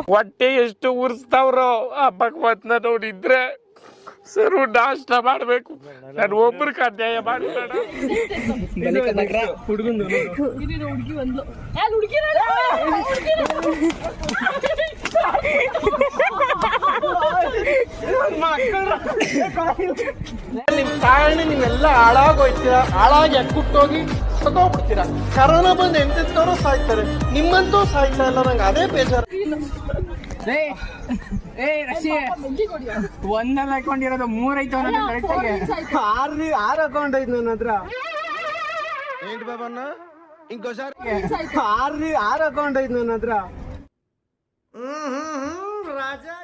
ಹೊಟ್ಟೆ ಎಷ್ಟು ಉರ್ಸ್ತಾವ್ರೋ ಆ ಭಗವತ್ನ ನೋಡಿದ್ರೆ ಸರು ನಾಷ್ಟ ಮಾಡ್ಬೇಕು. ನಾನು ಒಬ್ರಿಗೆ ಅನ್ಯಾಯ ಮಾಡಬೇಡ. ನಿಮ್ ಕಾರಣ ನೀವೆಲ್ಲ ಹಾಳಾಗೋಯ್ತೀರಾ, ಹಾಳಾಗಿ ಅಕ್ಕುಟ್ಟೋಗಿ ಸತ್ತೋಗ್ಬಿಡ್ತೀರಾ. ಕರೋನಾ ಬಂದು ಎಂತೆಂತವ್ರು ಸಾಯ್ತಾರೆ, ನಿಮ್ಮಂತೂ ಸಾಯ್ತಾ ಇಲ್ಲ. ನಂಗೆ ಅದೇ ಬೇಜಾರು. ಒಂದಲ್ಲ ಹಾಕೊಂಡಿರೋದು 3 ಐತೆ ಕರೆಕ್ಟಾಗಿ. 6 ಅಕೌಂಟ್ ಐತೆ ನನ್ನ ಹತ್ರ. ఏంటి బాబన్న ఇంకోసారి 6 అకౌంట్ ఐదు నా రాజా.